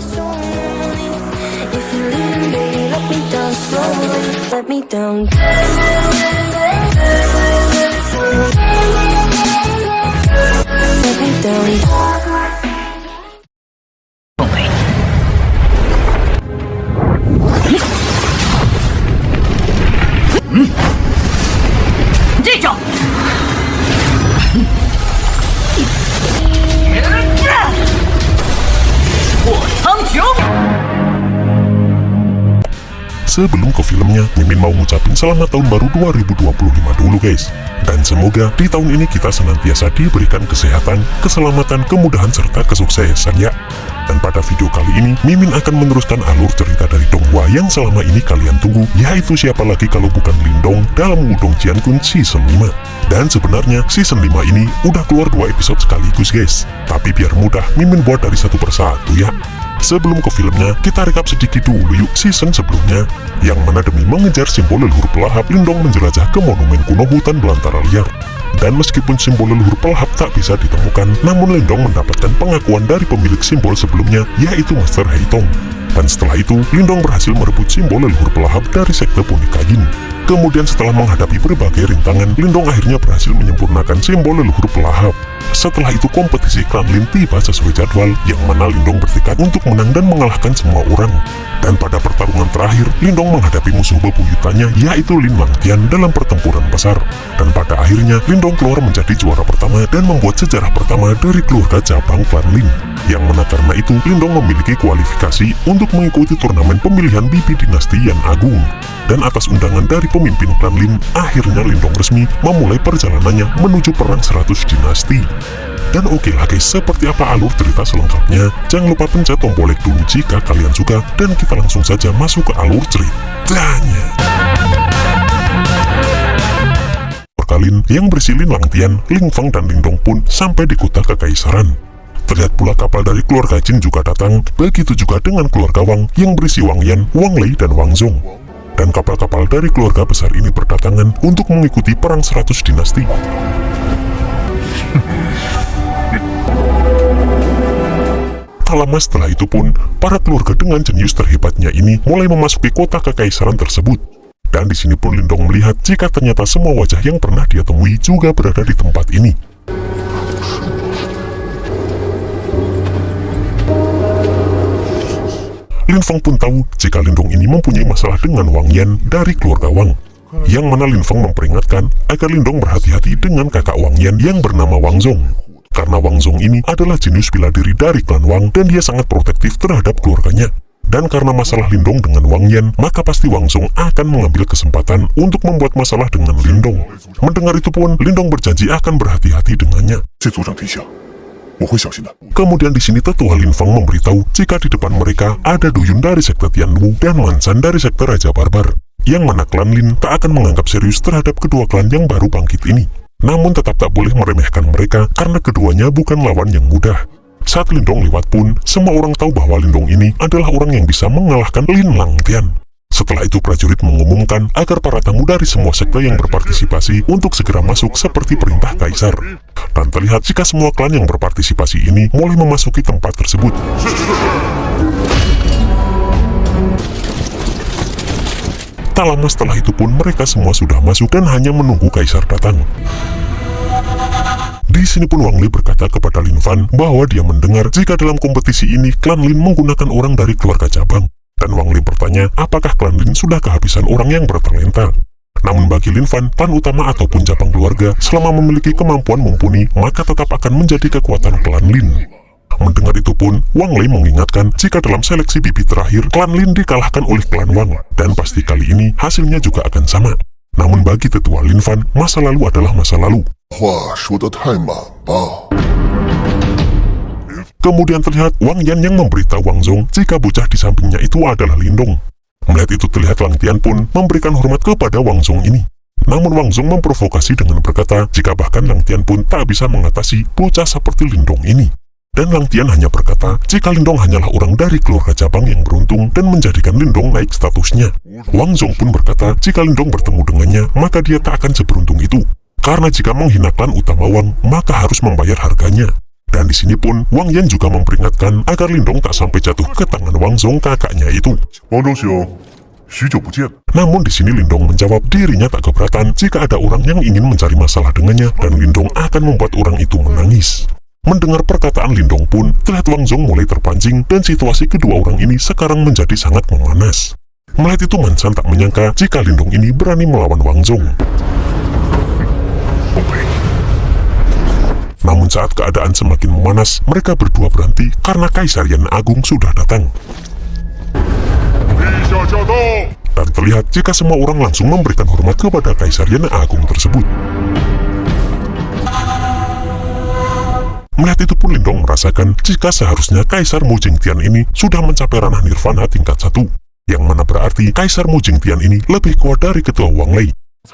so lonely. If you're leaving, baby, let me down slowly. Let me down. Let me down. Sebelum ke filmnya, Mimin mau ngucapin selamat tahun baru 2025 dulu guys. Dan semoga di tahun ini kita senantiasa diberikan kesehatan, keselamatan, kemudahan, serta kesuksesan ya. Dan pada video kali ini, Mimin akan meneruskan alur cerita dari Donghua yang selama ini kalian tunggu, yaitu siapa lagi kalau bukan Lindong dalam Wudong Qiankun Season 5. Dan sebenarnya Season 5 ini udah keluar 2 episode sekaligus guys. Tapi biar mudah, Mimin buat dari satu persatu ya. Sebelum ke filmnya, kita rekap sedikit dulu yuk season sebelumnya, yang mana demi mengejar simbol leluhur pelahap, Lindong menjelajah ke monumen kuno hutan belantara liar. Dan meskipun simbol leluhur pelahap tak bisa ditemukan, namun Lindong mendapatkan pengakuan dari pemilik simbol sebelumnya, yaitu Master Haitong. Dan setelah itu, Lindong berhasil merebut simbol leluhur pelahap dari sekte Punika Yin. Kemudian setelah menghadapi berbagai rintangan, Lindong akhirnya berhasil menyempurnakan simbol leluhur pelahap. Setelah itu kompetisi klan Lin tiba sesuai jadwal, yang mana Lindong bertekad untuk menang dan mengalahkan semua orang. Dan pada pertarungan terakhir, Lindong menghadapi musuh bebuyutannya, yaitu Lin Langtian dalam pertempuran besar. Dan pada akhirnya, Lindong keluar menjadi juara pertama dan membuat sejarah pertama dari keluarga cabang klan Lin. Yang mana karena itu, Lindong memiliki kualifikasi untuk mengikuti turnamen pemilihan bibi dinasti Yan Agung. Dan atas undangan dari pemimpin klan Lin, akhirnya Lindong resmi memulai perjalanannya menuju perang 100 dinasti. Dan oke lah guys, seperti apa alur cerita selengkapnya? Jangan lupa pencet tombol like dulu jika kalian suka, dan kita langsung saja masuk ke alur ceritanya. Perkalin yang berisi Lin Langtian, Ling Feng, dan Lindong pun sampai di kota kekaisaran. Terlihat pula kapal dari keluarga Jin juga datang, begitu juga dengan keluarga Wang yang berisi Wang Yan, Wang Lei, dan Wang Zhong. Dan kapal-kapal dari keluarga besar ini berdatangan untuk mengikuti perang 100 dinasti. Tak lama setelah itu pun, para keluarga dengan jenius terhebatnya ini mulai memasuki kota kekaisaran tersebut. Dan di sini pun Lindong melihat jika ternyata semua wajah yang pernah dia temui juga berada di tempat ini. Lin Feng pun tahu jika Lindong ini mempunyai masalah dengan Wang Yan dari keluarga Wang. Yang mana Lin Feng memperingatkan agar Lindong berhati-hati dengan kakak Wang Yan yang bernama Wang Zhong. Karena Wang Zhong ini adalah jenius bela diri dari klan Wang dan dia sangat protektif terhadap keluarganya. Dan karena masalah Lindong dengan Wang Yan, maka pasti Wang Zhong akan mengambil kesempatan untuk membuat masalah dengan Lindong. Mendengar itu pun, Lindong berjanji akan berhati-hati dengannya. Kemudian di sini tetua Lin Feng memberitahu jika di depan mereka ada Duyun dari sekte Tianwu dan Mansan dari sekte Raja Barbar, yang mana klan Lin tak akan menganggap serius terhadap kedua klan yang baru bangkit ini. Namun tetap tak boleh meremehkan mereka karena keduanya bukan lawan yang mudah. Saat Lindong lewat pun, semua orang tahu bahwa Lindong ini adalah orang yang bisa mengalahkan Lin Langtian. Setelah itu prajurit mengumumkan agar para tamu dari semua sekte yang berpartisipasi untuk segera masuk seperti perintah kaisar. Dan terlihat jika semua klan yang berpartisipasi ini mulai memasuki tempat tersebut. Tak lama setelah itu pun mereka semua sudah masuk dan hanya menunggu kaisar datang. Di sini pun Wang Li berkata kepada Lin Fan bahwa dia mendengar jika dalam kompetisi ini klan Lin menggunakan orang dari keluarga cabang. Dan Wang Li bertanya apakah klan Lin sudah kehabisan orang yang bertalenta. Namun bagi Lin Fan, klan utama ataupun cabang keluarga selama memiliki kemampuan mumpuni, maka tetap akan menjadi kekuatan klan Lin. Mendengar itu pun, Wang Lei mengingatkan jika dalam seleksi bibi terakhir, klan Lin dikalahkan oleh klan Wang, dan pasti kali ini hasilnya juga akan sama. Namun bagi tetua Lin Fan, masa lalu adalah masa lalu. Kemudian terlihat Wang Yan yang memberitahu Wang Zhong jika bocah di sampingnya itu adalah Lindong. Melihat itu terlihat Langtian pun memberikan hormat kepada Wang Zhong ini. Namun Wang Zhong memprovokasi dengan berkata jika bahkan Langtian pun tak bisa mengatasi bocah seperti Lindong ini. Dan Langtian hanya berkata jika Lindong hanyalah orang dari keluarga cabang yang beruntung dan menjadikan Lindong naik statusnya. Wang Zhong pun berkata jika Lindong bertemu dengannya maka dia tak akan seberuntung itu. Karena jika menghina klan utama Wang maka harus membayar harganya. Dan di sini pun Wang Yan juga memperingatkan agar Lindong tak sampai jatuh ke tangan Wang Zhong kakaknya itu. 王中兄，许久不见。 Namun di sini Lindong menjawab dirinya tak keberatan jika ada orang yang ingin mencari masalah dengannya dan Lindong akan membuat orang itu menangis. Mendengar perkataan Lindong pun, terlihat Wang Zhong mulai terpancing dan situasi kedua orang ini sekarang menjadi sangat memanas. Melihat itu Mansan tak menyangka jika Lindong ini berani melawan Wang Zhong. Namun saat keadaan semakin memanas, mereka berdua berhenti karena Kaisar Yan Agung sudah datang. 陛下驾到！ Dan terlihat jika semua orang langsung memberikan hormat kepada Kaisar Yan Agung tersebut. Melihat itu pun Lindong merasakan jika seharusnya Kaisar Mu Jingtian ini sudah mencapai ranah nirvana tingkat 1, yang mana berarti Kaisar Mu Jingtian ini lebih kuat dari Ketua Wang Lei.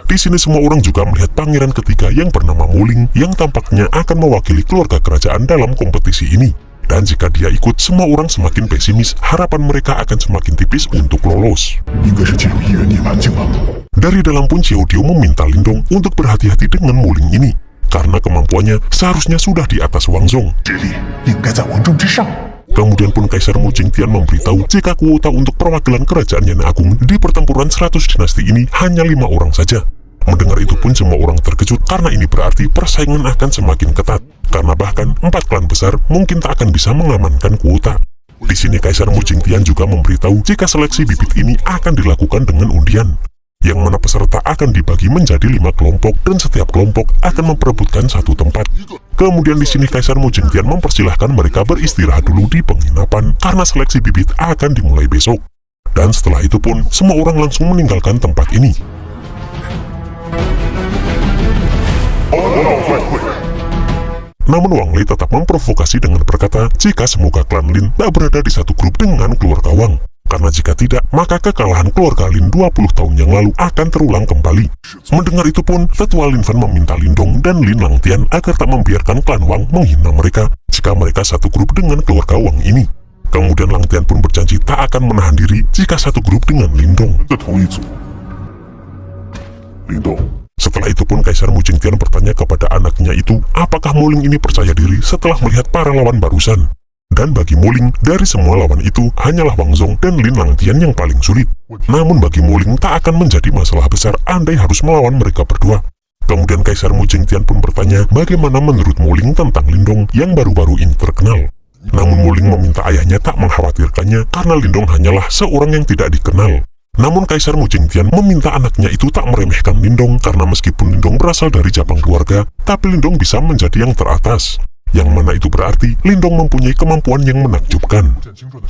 Di sini semua orang juga melihat pangeran ketiga yang bernama Muling yang tampaknya akan mewakili keluarga kerajaan dalam kompetisi ini. Dan jika dia ikut, semua orang semakin pesimis, harapan mereka akan semakin tipis untuk lolos. 应该是进入议员内安静了。 Dari dalam pun Xiao meminta Lindong untuk berhati-hati dengan Muling ini, karena kemampuannya seharusnya sudah di atas Wang Zhong. 实力应该在王中之上。 Kemudian pun Kaisar Mu Jingtian memberitahu jika kuota untuk perwakilan kerajaan Yan Agung di pertempuran 100 dinasti ini hanya 5 orang saja. Mendengar itu pun semua orang terkejut karena ini berarti persaingan akan semakin ketat. Karena bahkan 4 klan besar mungkin tak akan bisa mengamankan kuota. Di sini Kaisar Mu Jingtian juga memberitahu jika seleksi bibit ini akan dilakukan dengan undian, yang mana peserta akan dibagi menjadi 5 kelompok dan setiap kelompok akan memperebutkan satu tempat. Kemudian di sini Kaisar Mu Jingtian mempersilahkan mereka beristirahat dulu di penginapan karena seleksi bibit akan dimulai besok. Dan setelah itu pun semua orang langsung meninggalkan tempat ini. Namun Wang Lei tetap memprovokasi dengan berkata jika semoga klan Lin tak berada di satu grup dengan keluarga Wang. Karena jika tidak, maka kekalahan keluarga Lin 20 tahun yang lalu akan terulang kembali. Mendengar itu pun, Tetua Lin Fan meminta Lindong dan Lin Langtian agar tak membiarkan klan Wang menghina mereka jika mereka satu grup dengan keluarga Wang ini. Kemudian Langtian pun berjanji tak akan menahan diri jika satu grup dengan Lindong. 在同一组。林动， Setelah itu pun Kaisar Mu Jingtian bertanya kepada anaknya itu apakah Muling ini percaya diri setelah melihat para lawan barusan. Dan bagi Muling, dari semua lawan itu hanyalah Wang Zhong dan Lin Langtian yang paling sulit. Namun bagi Muling tak akan menjadi masalah besar andai harus melawan mereka berdua. Kemudian Kaisar Mu Jingtian pun bertanya bagaimana menurut Muling tentang Lindong yang baru-baru ini terkenal. Namun Muling meminta ayahnya tak mengkhawatirkannya karena Lindong hanyalah seorang yang tidak dikenal. Namun Kaisar Mu Jingtian meminta anaknya itu tak meremehkan Lindong karena meskipun Lindong berasal dari cabang keluarga, tapi Lindong bisa menjadi yang teratas. Yang mana itu berarti Lindong mempunyai kemampuan yang menakjubkan.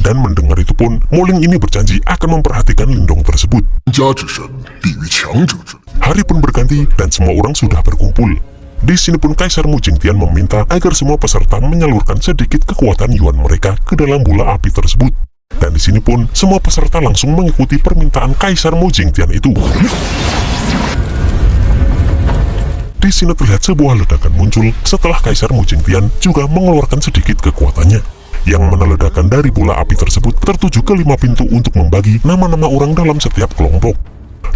Dan mendengar itu pun, Muling ini berjanji akan memperhatikan Lindong tersebut. 家之身立于强者之力。 Hari pun berganti dan semua orang sudah berkumpul. Di sini pun Kaisar Mu Jingtian meminta agar semua peserta menyalurkan sedikit kekuatan Yuan mereka ke dalam bola api tersebut. Dan di sini pun semua peserta langsung mengikuti permintaan Kaisar Mu Jingtian itu. Di sini terlihat sebuah ledakan muncul setelah Kaisar Mu Jingtian juga mengeluarkan sedikit kekuatannya, yang mana ledakan dari bola api tersebut tertuju ke 5 pintu untuk membagi nama-nama orang dalam setiap kelompok.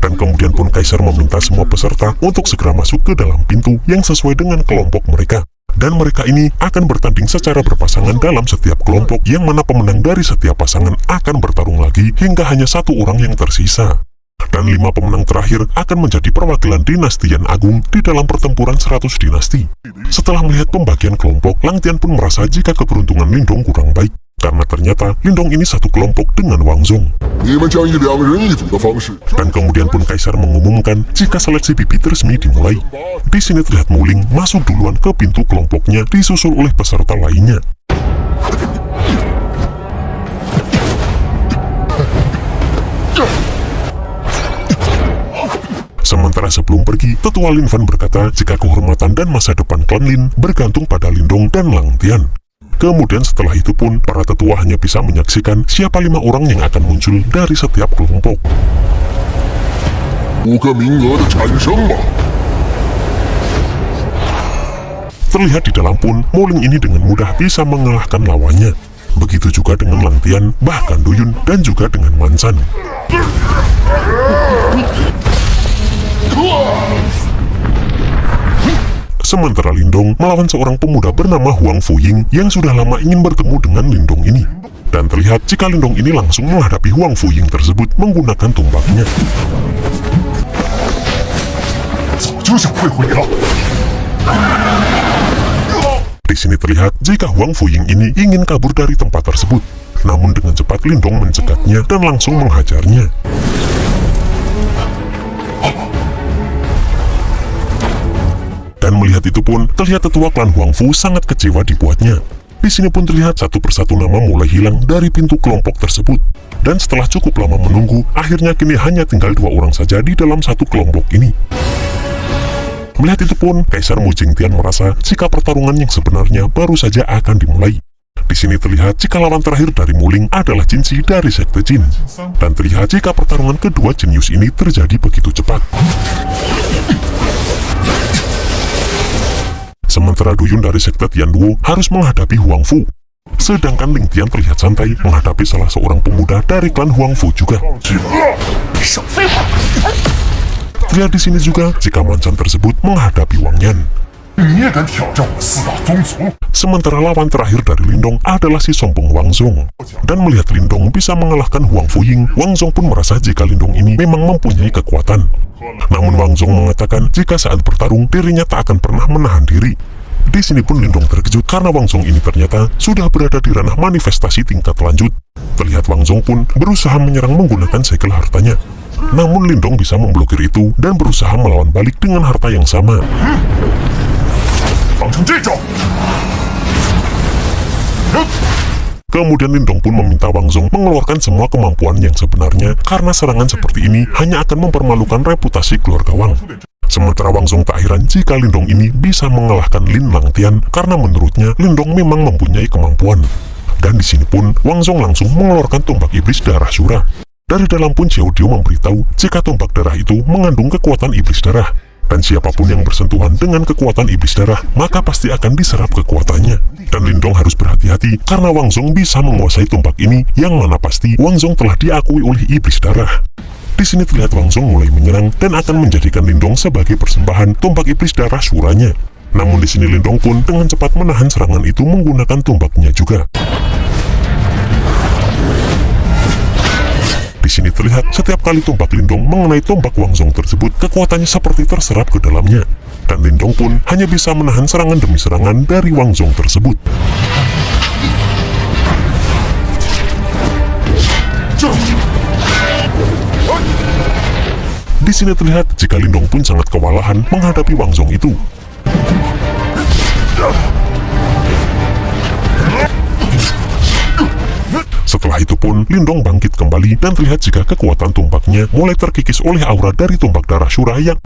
Dan kemudian pun Kaisar meminta semua peserta untuk segera masuk ke dalam pintu yang sesuai dengan kelompok mereka. Dan mereka ini akan bertanding secara berpasangan dalam setiap kelompok, yang mana pemenang dari setiap pasangan akan bertarung lagi hingga hanya satu orang yang tersisa. Dan 5 pemenang terakhir akan menjadi perwakilan dinasti Yan Agung di dalam pertempuran 100 dinasti. Setelah melihat pembagian kelompok, Langtian pun merasa jika keberuntungan Lindong kurang baik, karena ternyata Lindong ini satu kelompok dengan Wang Zhong. 你们将以2人1组的方式。 Dan kemudian pun Kaisar mengumumkan jika seleksi bibit resmi dimulai. Di sini terlihat Muling masuk duluan ke pintu kelompoknya disusul oleh peserta lainnya. Sementara sebelum pergi, Tetua Lin Fan berkata jika kehormatan dan masa depan klan Lin bergantung pada Lindong dan Langtian. Kemudian setelah itu pun, para tetua hanya bisa menyaksikan siapa 5 orang yang akan muncul dari setiap kelompok. 5个名额的产生吧。 Terlihat di dalam pun, Muling ini dengan mudah bisa mengalahkan lawannya. Begitu juga dengan Langtian, bahkan Duyun, dan juga dengan Mansan. Sementara Lindong melawan seorang pemuda bernama Huang Fuying yang sudah lama ingin bertemu dengan Lindong ini. Dan terlihat jika Lindong ini langsung menghadapi Huang Fuying tersebut menggunakan tombaknya. 早就想会回了。 Di sini terlihat jika Huang Fuying ini ingin kabur dari tempat tersebut. Namun dengan cepat Lindong mencegahnya dan langsung menghajarnya. Dan melihat itu pun, terlihat tetua klan Huangfu sangat kecewa dibuatnya. Di sini pun terlihat satu persatu nama mulai hilang dari pintu kelompok tersebut. Dan setelah cukup lama menunggu, akhirnya kini hanya tinggal 2 orang saja di dalam satu kelompok ini. Melihat itu pun, Kaisar Mu Jingtian merasa jika pertarungan yang sebenarnya baru saja akan dimulai. Di sini terlihat jika lawan terakhir dari Muling adalah Jinzi dari Sekte Jin. Dan terlihat jika pertarungan kedua jenius ini terjadi begitu cepat. Sementara Duyun dari Sekte Tianduo harus menghadapi Huangfu. Sedangkan Ling Tian terlihat santai menghadapi salah seorang pemuda dari klan Huangfu juga. Terlihat di sini juga jika Mancan tersebut menghadapi Wang Yan. 你也敢挑战我四大宗族？ Sementara lawan terakhir dari Lindong adalah si sombong Wang Zong. Dan melihat Lindong bisa mengalahkan Huang Fuying, Wang Zong pun merasa jika Lindong ini memang mempunyai kekuatan. Namun Wang Zong mengatakan jika saat bertarung dirinya tak akan pernah menahan diri. Di sini pun Lindong terkejut karena Wang Zong ini ternyata sudah berada di ranah manifestasi tingkat lanjut. Terlihat Wang Zong pun berusaha menyerang menggunakan segel hartanya. Namun Lindong bisa memblokir itu dan berusaha melawan balik dengan harta yang sama. 当成这招。 Kemudian Lindong pun meminta Wang Zong mengeluarkan semua kemampuan yang sebenarnya karena serangan seperti ini hanya akan mempermalukan reputasi keluarga Wang. Sementara Wang Zong tak heran jika Lindong ini bisa mengalahkan Lin Langtian karena menurutnya Lindong memang mempunyai kemampuan. Dan di sini pun Wang Zong langsung mengeluarkan tombak iblis darah Shura. Dari dalam pun Xiao Dio memberitahu jika tombak darah itu mengandung kekuatan iblis darah. Dan siapapun yang bersentuhan dengan kekuatan iblis darah, maka pasti akan diserap kekuatannya. Dan Lindong harus berhati-hati karena Wang Zong bisa menguasai tombak ini, yang mana pasti Wang Zong telah diakui oleh iblis darah. Di sini terlihat Wang Zong mulai menyerang dan akan menjadikan Lindong sebagai persembahan tombak iblis darah Shuranya. Namun di sini Lindong pun dengan cepat menahan serangan itu menggunakan tombaknya juga. Di sini terlihat setiap kali tombak Lindong mengenai tombak Wang Zong tersebut, kekuatannya seperti terserap ke dalamnya. Dan Lindong pun hanya bisa menahan serangan demi serangan dari Wang Zong tersebut. Di sini terlihat jika Lindong pun sangat kewalahan menghadapi Wang Zong itu. Setelah itu pun Lindong bangkit kembali dan terlihat jika kekuatan tombaknya mulai terkikis oleh aura dari tombak darah Shura yang...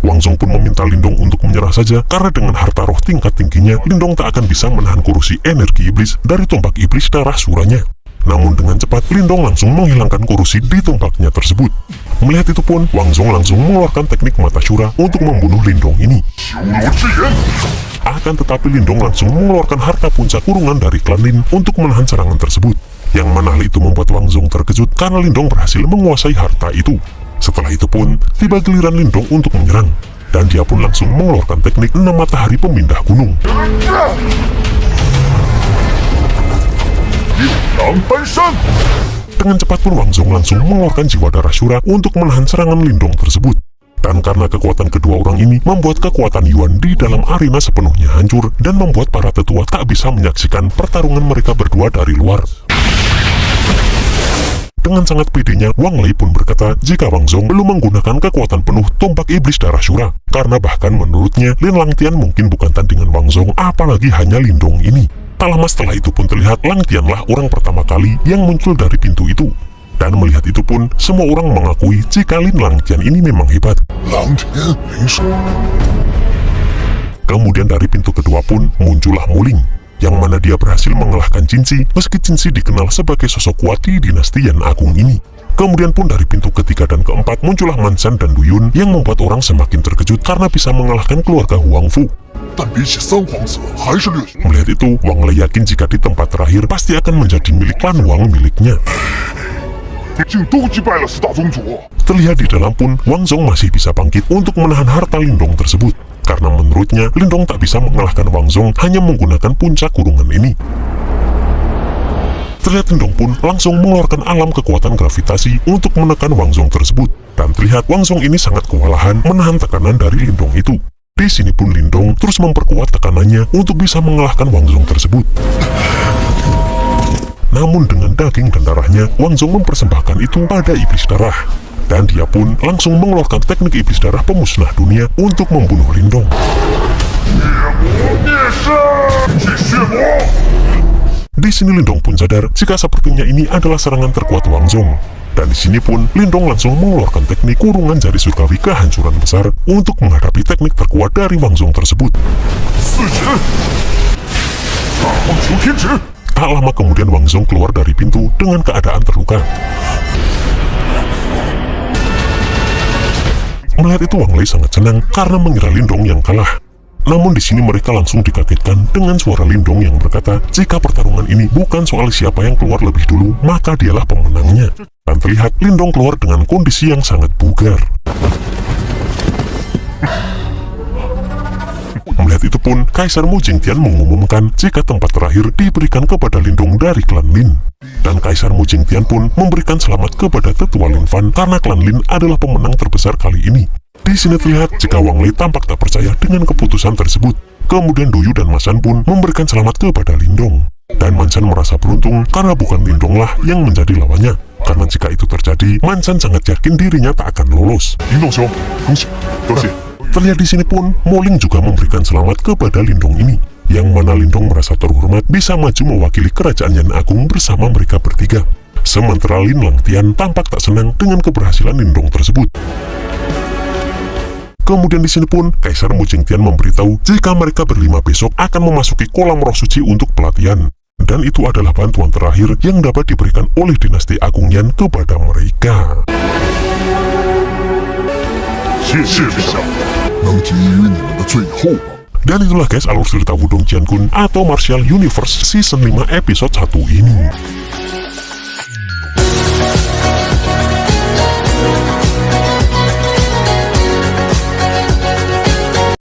Wang Zong pun meminta Lindong untuk menyerah saja karena dengan harta roh tingkat tingginya Lindong tak akan bisa menahan kurusi energi iblis dari tombak iblis darah Shuranya. Namun dengan cepat Lindong langsung menghilangkan kurusi di tombaknya tersebut. Melihat itu pun Wang Zong langsung mengeluarkan teknik mata Shura untuk membunuh Lindong ini. Akan tetapi Lindong langsung mengeluarkan harta puncak kurungan dari klan Lin untuk menahan serangan tersebut. Yang mana hal itu membuat Wang Zong terkejut karena Lindong berhasil menguasai harta itu. Setelah itu pun tiba giliran Lindong untuk menyerang. Dan dia pun langsung mengeluarkan teknik 6 matahari pemindah gunung. Dengan cepat pun Wang Zong langsung mengeluarkan jiwa darah Shura untuk menahan serangan Lindong tersebut. Dan karena kekuatan kedua orang ini membuat kekuatan Yuan di dalam arena sepenuhnya hancur dan membuat para tetua tak bisa menyaksikan pertarungan mereka berdua dari luar. Dengan sangat pedenya, Wang Lei pun berkata jika Wang Zong belum menggunakan kekuatan penuh tombak iblis darah Shura. Karena bahkan menurutnya Lin Langtian mungkin bukan tandingan Wang Zong, apalagi hanya Lindong ini. Tak lama setelah itu pun terlihat Langtianlah orang pertama kali yang muncul dari pintu itu. Dan melihat itu pun, semua orang mengakui jika Lin Langtian ini memang hebat. Kemudian dari pintu kedua pun muncullah Muling, yang mana dia berhasil mengalahkan Jinzi, meski Jinzi dikenal sebagai sosok kuat di dinasti Yan Agung ini. Kemudian pun dari pintu ketiga dan keempat muncullah Mansan dan Duyun, yang membuat orang semakin terkejut karena bisa mengalahkan keluarga Huangfu. Melihat itu, Wang Lei yakin jika di tempat terakhir pasti akan menjadi milik klan Wang miliknya. 竟都击败了四大宗主。 Terlihat di dalam pun, Wang Zhong masih bisa bangkit untuk menahan harta Lindong tersebut. Karena menurutnya, Lindong tak bisa mengalahkan Wang Zhong hanya menggunakan puncak kurungan ini. Terlihat Lindong pun langsung mengeluarkan alam kekuatan gravitasi untuk menekan Wang Zhong tersebut. Dan terlihat Wang Zhong ini sangat kewalahan menahan tekanan dari Lindong itu. Di sini pun Lindong terus memperkuat tekanannya untuk bisa mengalahkan Wang Zhong tersebut. Namun dengan daging dan darahnya, Wang Zhong mempersembahkan itu pada iblis darah. Dan dia pun langsung mengeluarkan teknik iblis darah pemusnah dunia untuk membunuh Lindong. Di sini Lindong pun sadar jika sepertinya ini adalah serangan terkuat Wang Zhong. Dan di sini pun Lindong langsung mengeluarkan teknik kurungan jari surgawi kehancuran besar untuk menghadapi teknik terkuat dari Wang Zhong tersebut. Tak lama kemudian Wang Zhong keluar dari pintu dengan keadaan terluka. Melihat itu Wang Lei sangat senang karena mengira Lindong yang kalah. Namun di sini mereka langsung dikagetkan dengan suara Lindong yang berkata, jika pertarungan ini bukan soal siapa yang keluar lebih dulu, maka dialah pemenangnya. Dan terlihat Lindong keluar dengan kondisi yang sangat bugar. Melihat itu pun, Kaisar Mu Jingtian mengumumkan jika tempat terakhir diberikan kepada Lindong dari klan Lin. Dan Kaisar Mu Jingtian pun memberikan selamat kepada tetua Lin Fan karena klan Lin adalah pemenang terbesar kali ini. Di sini terlihat jika Wang Lei tampak tak percaya dengan keputusan tersebut. Kemudian Duyu dan Masan pun memberikan selamat kepada Lindong. Dan Mansan merasa beruntung karena bukan Lindong lah yang menjadi lawannya. Karena jika itu terjadi, Mansan sangat yakin dirinya tak akan lolos. Lindong兄，恭喜，多谢。 Terlihat di sini pun, Moling juga memberikan selamat kepada Lindong ini. Yang mana Lindong merasa terhormat bisa maju mewakili kerajaan Yan Agung bersama mereka bertiga. Sementara Lin Langtian tampak tak senang dengan keberhasilan Lindong tersebut. Kemudian di sini pun, Kaisar Mu Jingtian memberitahu jika mereka berlima besok akan memasuki kolam roh suci untuk pelatihan. Dan itu adalah bantuan terakhir yang dapat diberikan oleh dinasti Agung Yan kepada mereka. 谢谢陛下。 能给予你们的最后吧。 Dan itulah guys alur cerita Wudong Qiankun atau Martial Universe Season 5 episode 1 ini.